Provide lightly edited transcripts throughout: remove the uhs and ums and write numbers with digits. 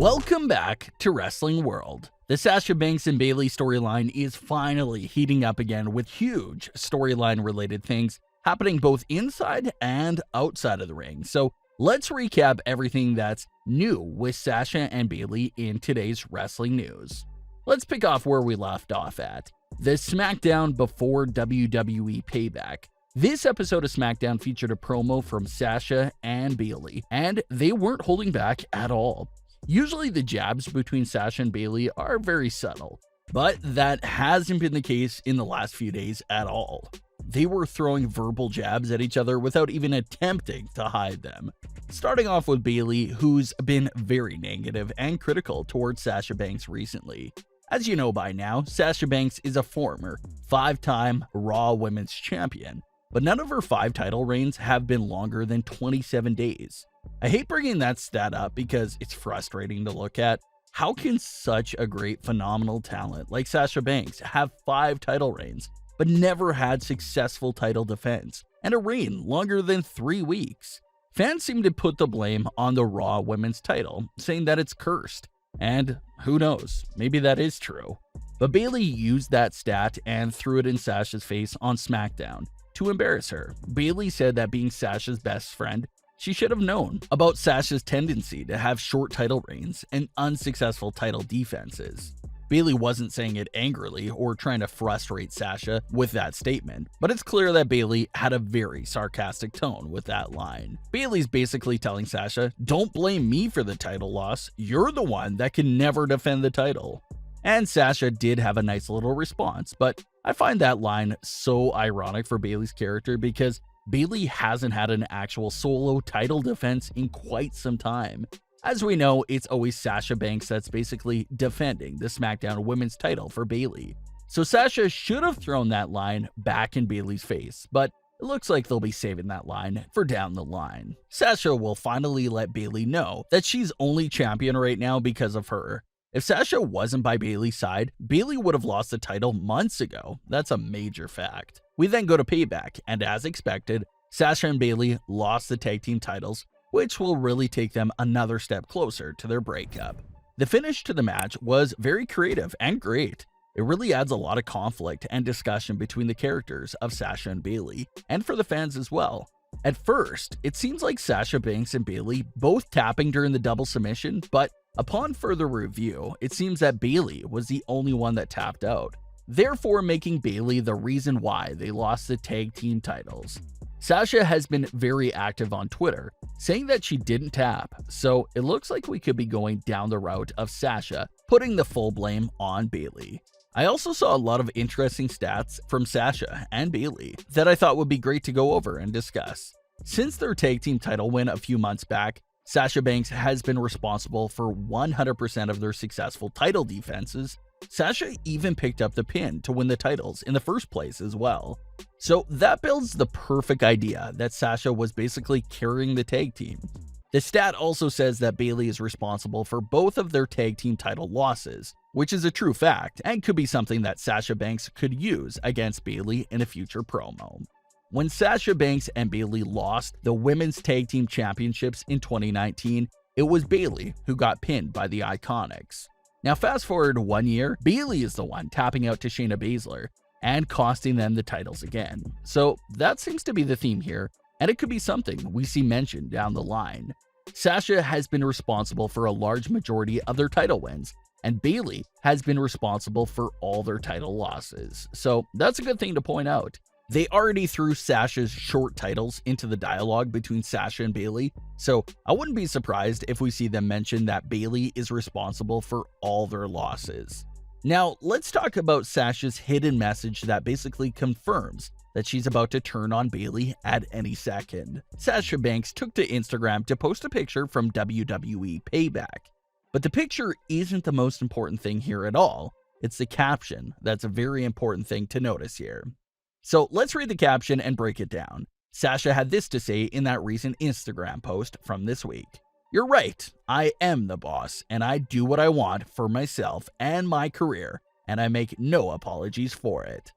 Welcome back to Wrestling World. The Sasha Banks and Bayley storyline is finally heating up again with huge storyline related things happening both inside and outside of the ring. So let's recap everything that's new with Sasha and Bayley in today's wrestling news. Let's pick off where we left off at. The Smackdown before WWE Payback. This episode of Smackdown featured a promo from Sasha and Bayley, and they weren't holding back at all. Usually the jabs between Sasha and Bayley are very subtle, but that hasn't been the case in the last few days at all. They were throwing verbal jabs at each other without even attempting to hide them. Starting off with Bayley, who's been very negative and critical towards Sasha Banks recently. As you know by now, Sasha Banks is a former 5-time Raw Women's Champion, but none of her 5 title reigns have been longer than 27 days. I hate bringing that stat up because it's frustrating to look at. How can such a great, phenomenal talent like Sasha Banks have 5 title reigns, but never had successful title defense, and a reign longer than 3 weeks? Fans seem to put the blame on the Raw Women's title, saying that it's cursed. And who knows, maybe that is true. But Bayley used that stat and threw it in Sasha's face on SmackDown to embarrass her. Bayley said that being Sasha's best friend, she should have known about Sasha's tendency to have short title reigns and unsuccessful title defenses. Bayley wasn't saying it angrily or trying to frustrate Sasha with that statement, but it's clear that Bayley had a very sarcastic tone with that line. Bayley's basically telling Sasha, don't blame me for the title loss, you're the one that can never defend the title. And Sasha did have a nice little response, but I find that line so ironic for Bayley's character because Bayley hasn't had an actual solo title defense in quite some time. As we know, it's always Sasha Banks that's basically defending the SmackDown Women's title for Bayley. So Sasha should have thrown that line back in Bayley's face, but it looks like they'll be saving that line for down the line. Sasha will finally let Bayley know that she's only champion right now because of her. If Sasha wasn't by Bayley's side, Bayley would have lost the title months ago. That's a major fact. We then go to Payback, and as expected, Sasha and Bayley lost the tag team titles, which will really take them another step closer to their breakup. The finish to the match was very creative and great. It really adds a lot of conflict and discussion between the characters of Sasha and Bayley, and for the fans as well. At first, it seems like Sasha Banks and Bayley both tapping during the double submission, but upon further review, it seems that Bayley was the only one that tapped out, therefore making Bayley the reason why they lost the tag team titles. Sasha has been very active on Twitter, saying that she didn't tap, so it looks like we could be going down the route of Sasha putting the full blame on Bayley. I also saw a lot of interesting stats from Sasha and Bayley that I thought would be great to go over and discuss. Since their tag team title win a few months back, Sasha Banks has been responsible for 100% of their successful title defenses. Sasha even picked up the pin to win the titles in the first place as well. So that builds the perfect idea that Sasha was basically carrying the tag team. The stat also says that Bayley is responsible for both of their tag team title losses, which is a true fact and could be something that Sasha Banks could use against Bayley in a future promo. When Sasha Banks and Bayley lost the Women's Tag Team Championships in 2019, it was Bayley who got pinned by the Iconics. Now fast forward 1 year, Bayley is the one tapping out to Shayna Baszler and costing them the titles again. So that seems to be the theme here, and it could be something we see mentioned down the line. Sasha has been responsible for a large majority of their title wins, and Bayley has been responsible for all their title losses. So that's a good thing to point out. They already threw Sasha's short titles into the dialogue between Sasha and Bayley, so I wouldn't be surprised if we see them mention that Bayley is responsible for all their losses. Now, let's talk about Sasha's hidden message that basically confirms that she's about to turn on Bayley at any second. Sasha Banks took to Instagram to post a picture from WWE Payback. But the picture isn't the most important thing here at all. It's the caption that's a very important thing to notice here. So let's read the caption and break it down. Sasha had this to say in that recent Instagram post from this week. You're right, I am the boss, and I do what I want for myself and my career, and I make no apologies for it.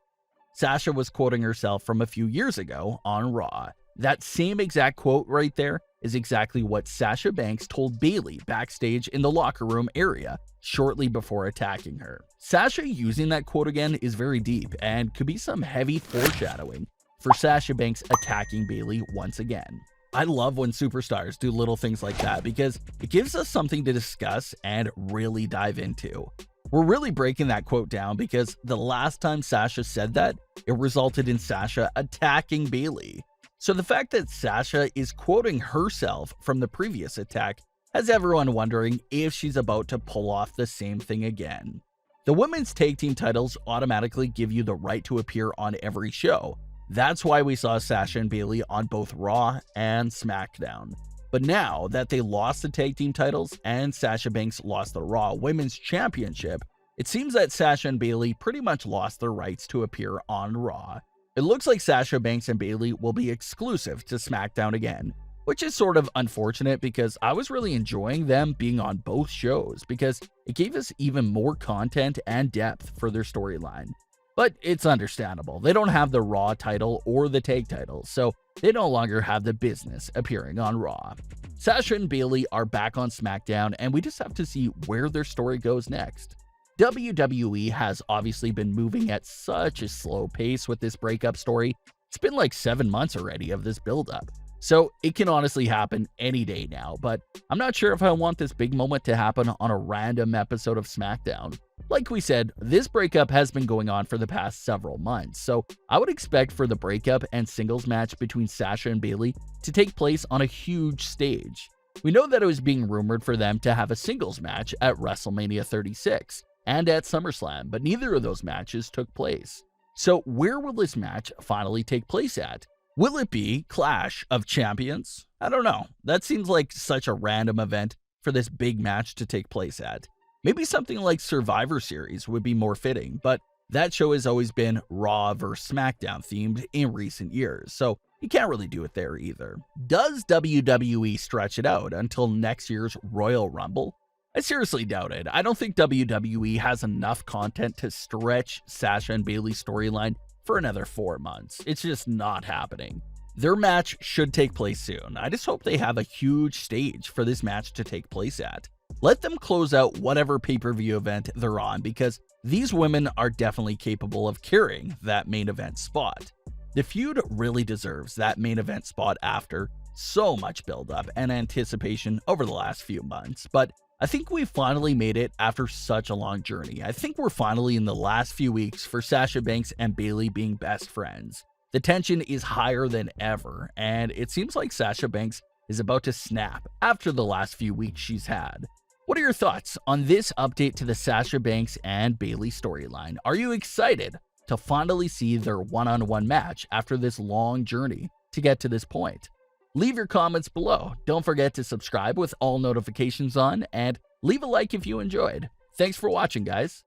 Sasha was quoting herself from a few years ago on Raw. That same exact quote right there is exactly what Sasha Banks told Bayley backstage in the locker room area shortly before attacking her. Sasha using that quote again is very deep and could be some heavy foreshadowing for Sasha Banks attacking Bayley once again. I love when superstars do little things like that because it gives us something to discuss and really dive into. We're really breaking that quote down because the last time Sasha said that, it resulted in Sasha attacking Bayley. So the fact that Sasha is quoting herself from the previous attack has everyone wondering if she's about to pull off the same thing again. The women's tag team titles automatically give you the right to appear on every show. That's why we saw Sasha and Bayley on both Raw and SmackDown. But now that they lost the tag team titles and Sasha Banks lost the Raw Women's Championship, it seems that Sasha and Bayley pretty much lost their rights to appear on Raw. It looks like Sasha Banks and Bayley will be exclusive to SmackDown again, which is sort of unfortunate because I was really enjoying them being on both shows because it gave us even more content and depth for their storyline. But it's understandable. They don't have the Raw title or the tag titles, so they no longer have the business appearing on Raw. Sasha and Bayley are back on SmackDown, and we just have to see where their story goes next. WWE has obviously been moving at such a slow pace with this breakup story. It's been like 7 months already of this buildup. So it can honestly happen any day now, but I'm not sure if I want this big moment to happen on a random episode of SmackDown. Like we said, this breakup has been going on for the past several months, so I would expect for the breakup and singles match between Sasha and Bayley to take place on a huge stage. We know that it was being rumored for them to have a singles match at WrestleMania 36 and at SummerSlam, but neither of those matches took place. So where will this match finally take place at? Will it be Clash of Champions? I don't know. That seems like such a random event for this big match to take place at. Maybe something like Survivor Series would be more fitting, but that show has always been Raw vs. SmackDown themed in recent years, so you can't really do it there either. Does WWE stretch it out until next year's Royal Rumble? I seriously doubt it. I don't think WWE has enough content to stretch Sasha and Bayley's storyline for another 4 months. It's just not happening. Their match should take place soon. I just hope they have a huge stage for this match to take place at. Let them close out whatever pay-per-view event they're on because these women are definitely capable of carrying that main event spot. The feud really deserves that main event spot after so much build-up and anticipation over the last few months, but I think we finally made it after such a long journey. I think we're finally in the last few weeks for Sasha Banks and Bayley being best friends. The tension is higher than ever, and it seems like Sasha Banks is about to snap after the last few weeks she's had. What are your thoughts on this update to the Sasha Banks and Bayley storyline? Are you excited to finally see their one-on-one match after this long journey to get to this point? Leave your comments below. Don't forget to subscribe with all notifications on and leave a like if you enjoyed. Thanks for watching, guys.